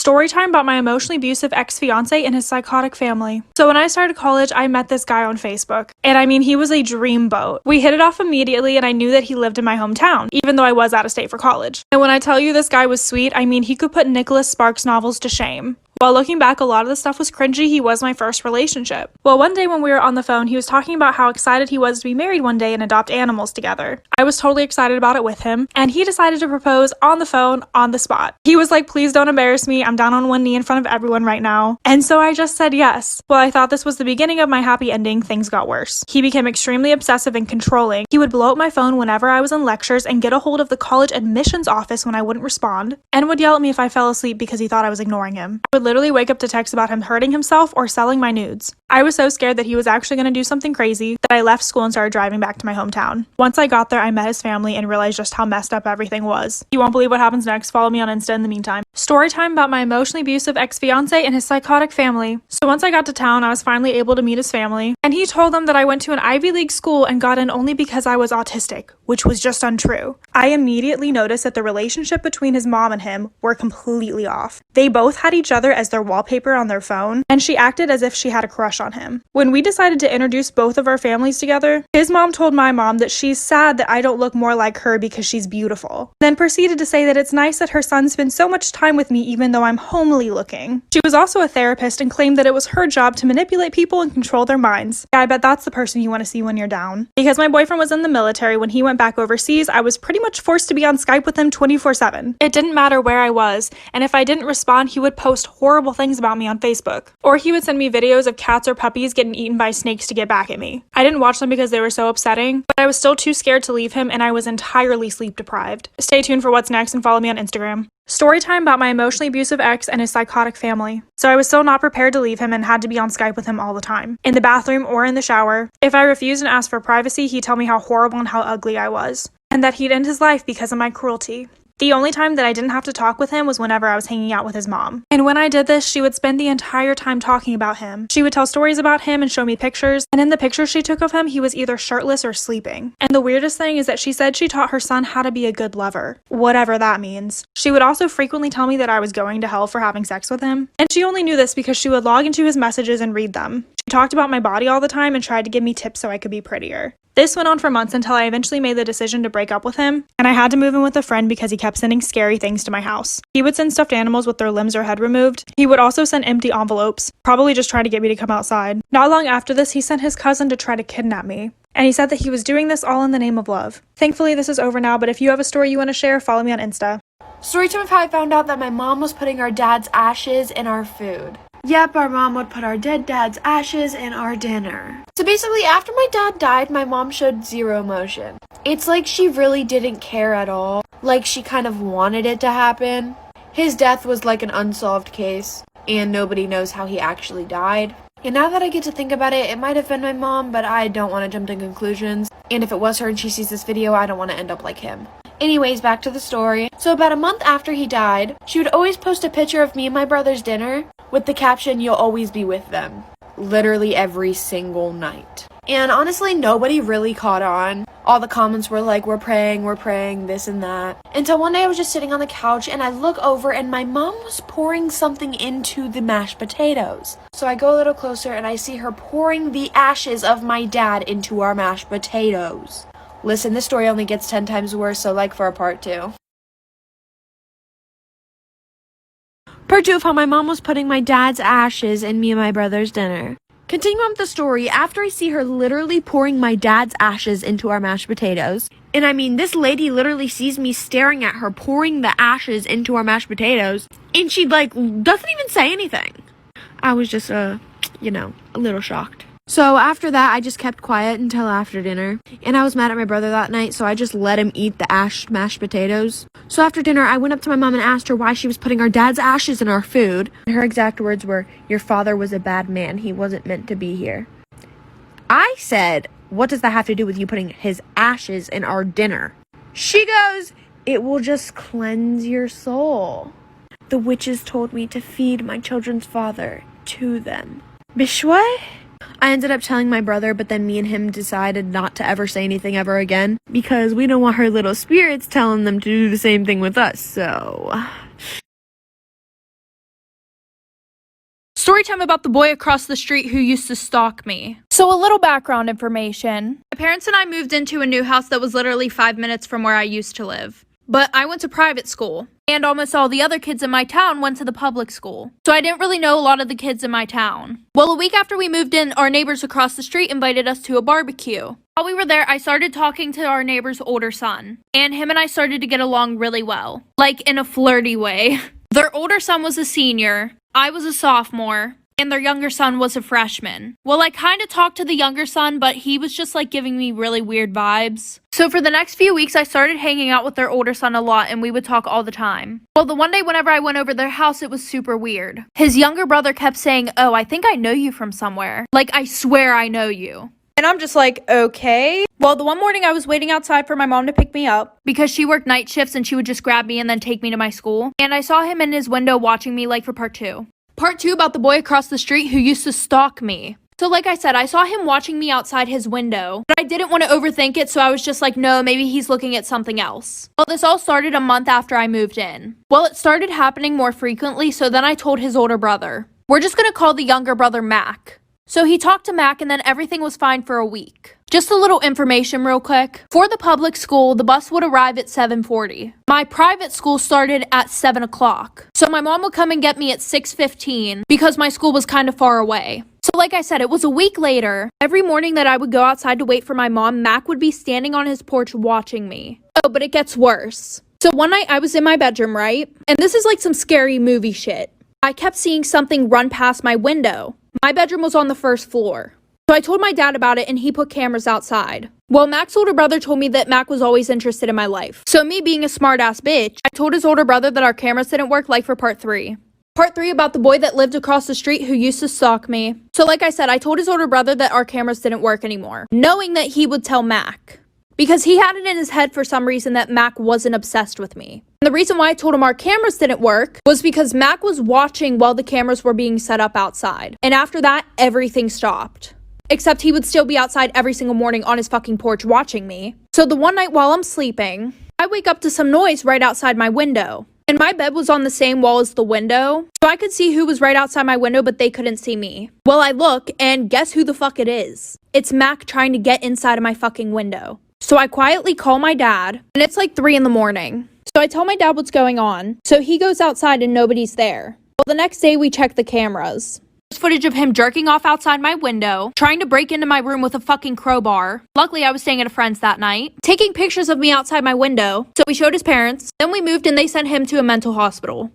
Story time about my emotionally abusive ex-fiance and his psychotic family. So when I started college, I met this guy on Facebook. And I mean, he was a dreamboat. We hit it off immediately and I knew that he lived in my hometown, even though I was out of state for college. And when I tell you this guy was sweet, I mean, he could put Nicholas Sparks novels to shame. While looking back, a lot of the stuff was cringy. He was my first relationship. Well, one day when we were on the phone, he was talking about how excited he was to be married one day and adopt animals together. I was totally excited about it with him, and he decided to propose on the phone, on the spot. He was like, "Please don't embarrass me. I'm down on one knee in front of everyone right now." And so I just said yes. Well, I thought this was the beginning of my happy ending. Things got worse. He became extremely obsessive and controlling. He would blow up my phone whenever I was in lectures and get a hold of the college admissions office when I wouldn't respond, and would yell at me if I fell asleep because he thought I was ignoring him. I would literally wake up to texts about him hurting himself or selling my nudes. I was so scared that he was actually going to do something crazy that I left school and started driving back to my hometown. Once I got there, I met his family and realized just how messed up everything was. You won't believe what happens next. Follow me on Insta in the meantime. Story time about my emotionally abusive ex-fiance and his psychotic family. So once I got to town, I was finally able to meet his family, and he told them that I went to an Ivy League school and got in only because I was autistic, which was just untrue. I immediately noticed that the relationship between his mom and him were completely off. They both had each other as their wallpaper on their phone, and she acted as if she had a crush on him. When we decided to introduce both of our families together, his mom told my mom that she's sad that I don't look more like her because she's beautiful, then proceeded to say that it's nice that her son spends so much time with me even though I'm homely looking. She was also a therapist and claimed that it was her job to manipulate people and control their minds. Yeah, I bet that's the person you want to see when you're down. Because my boyfriend was in the military, when he went back overseas, I was pretty much forced to be on Skype with him 24/7. It didn't matter where I was, and if I didn't respond, he would post horrible things about me on Facebook. Or he would send me videos of cats or puppies getting eaten by snakes to get back at me. I didn't watch them because they were so upsetting, but I was still too scared to leave him, and I was entirely sleep deprived. Stay tuned for what's next and follow me on Instagram. Story time about my emotionally abusive ex and his psychotic family. So I was still not prepared to leave him and had to be on Skype with him all the time, in the bathroom or in the shower. If I refused and asked for privacy, he'd tell me how horrible and how ugly I was, and that he'd end his life because of my cruelty. The only time that I didn't have to talk with him was whenever I was hanging out with his mom. And when I did this, she would spend the entire time talking about him. She would tell stories about him and show me pictures, and in the pictures she took of him, he was either shirtless or sleeping. And the weirdest thing is that she said she taught her son how to be a good lover, whatever that means. She would also frequently tell me that I was going to hell for having sex with him, and she only knew this because she would log into his messages and read them. She talked about my body all the time and tried to give me tips so I could be prettier. This went on for months until I eventually made the decision to break up with him, and I had to move in with a friend because he kept sending scary things to my house. He would send stuffed animals with their limbs or head removed. He would also send empty envelopes, probably just trying to get me to come outside. Not long after this, he sent his cousin to try to kidnap me, and he said that he was doing this all in the name of love. Thankfully, this is over now, but if you have a story you want to share, follow me on Insta. Storytime of how I found out that my mom was putting our dad's ashes in our food. Yep, our mom would put our dead dad's ashes in our dinner. So basically, after my dad died, my mom showed zero emotion. It's like she really didn't care at all. Like she kind of wanted it to happen. His death was like an unsolved case, and nobody knows how he actually died. And now that I get to think about it, it might have been my mom, but I don't want to jump to conclusions. And if it was her and she sees this video, I don't want to end up like him. Anyways, back to the story. So about a month after he died, she would always post a picture of me and my brother's dinner with the caption, "You'll always be with them." Literally every single night. And honestly, nobody really caught on. All the comments were like, we're praying, this and that. Until one day I was just sitting on the couch and I look over and my mom was pouring something into the mashed potatoes. So I go a little closer and I see her pouring the ashes of my dad into our mashed potatoes. Listen, this story only gets 10 times worse, so like for a part 2. Part 2 of how my mom was putting my dad's ashes in me and my brother's dinner. Continuing on with the story, after I see her literally pouring my dad's ashes into our mashed potatoes, and I mean, this lady literally sees me staring at her pouring the ashes into our mashed potatoes, and she like doesn't even say anything. I was just, a little shocked. So after that, I just kept quiet until after dinner, and I was mad at my brother that night, so I just let him eat the mashed potatoes. So after dinner, I went up to my mom and asked her why she was putting our dad's ashes in our food. And her exact words were, "Your father was a bad man. He wasn't meant to be here." I said, "What does that have to do with you putting his ashes in our dinner?" She goes, "It will just cleanse your soul. The witches told me to feed my children's father to them." Bishwa? I ended up telling my brother, but then me and him decided not to ever say anything ever again because we don't want her little spirits telling them to do the same thing with us, so Story time about the boy across the street who used to stalk me. So a little background information. My parents and I moved into a new house that was literally 5 minutes from where I used to live. But I went to private school, and almost all the other kids in my town went to the public school. So I didn't really know a lot of the kids in my town. Well, a week after we moved in, our neighbors across the street invited us to a barbecue. While we were there, I started talking to our neighbor's older son, and him and I started to get along really well. Like, in a flirty way. Their older son was a senior, I was a sophomore, and their younger son was a freshman. Well, I kind of talked to the younger son, but he was just like giving me really weird vibes. So for the next few weeks, I started hanging out with their older son a lot, and we would talk all the time. Well, the one day whenever I went over their house, it was super weird. His younger brother kept saying, "Oh, I think I know you from somewhere. Like, I swear I know you." And I'm just like, okay. Well, the one morning I was waiting outside for my mom to pick me up because she worked night shifts and she would just grab me and then take me to my school. And I saw him in his window watching me like for part 2. Part 2 about the boy across the street who used to stalk me. So like I said, I saw him watching me outside his window, but I didn't want to overthink it, so I was just like, no, maybe he's looking at something else. Well, this all started a month after I moved in. Well, it started happening more frequently, so then I told his older brother. We're just gonna call the younger brother Mac. So he talked to Mac and then everything was fine for a week. Just a little information real quick. For the public school, the bus would arrive at 7:40. My private school started at 7 o'clock. So my mom would come and get me at 6:15 because my school was kind of far away. So like I said, it was a week later. Every morning that I would go outside to wait for my mom, Mac would be standing on his porch watching me. Oh, but it gets worse. So one night I was in my bedroom, right? And this is like some scary movie shit. I kept seeing something run past my window. My bedroom was on the first floor. So I told my dad about it and he put cameras outside. Well, Mac's older brother told me that Mac was always interested in my life. So me being a smart ass bitch, I told his older brother that our cameras didn't work like for part 3. Part 3 about the boy that lived across the street who used to stalk me. So like I said, I told his older brother that our cameras didn't work anymore, knowing that he would tell Mac. Because he had it in his head for some reason that Mac wasn't obsessed with me. And the reason why I told him our cameras didn't work was because Mac was watching while the cameras were being set up outside. And after that, everything stopped. Except he would still be outside every single morning on his fucking porch watching me. So the one night while I'm sleeping, I wake up to some noise right outside my window. And my bed was on the same wall as the window, so I could see who was right outside my window, but they couldn't see me. Well, I look, and guess who the fuck it is? It's Mac trying to get inside of my fucking window. So I quietly call my dad, and it's like 3 in the morning. So I tell my dad what's going on, so he goes outside and nobody's there. Well, the next day we check the cameras. There's footage of him jerking off outside my window, trying to break into my room with a fucking crowbar. Luckily, I was staying at a friend's that night. Taking pictures of me outside my window, so we showed his parents. Then we moved and they sent him to a mental hospital.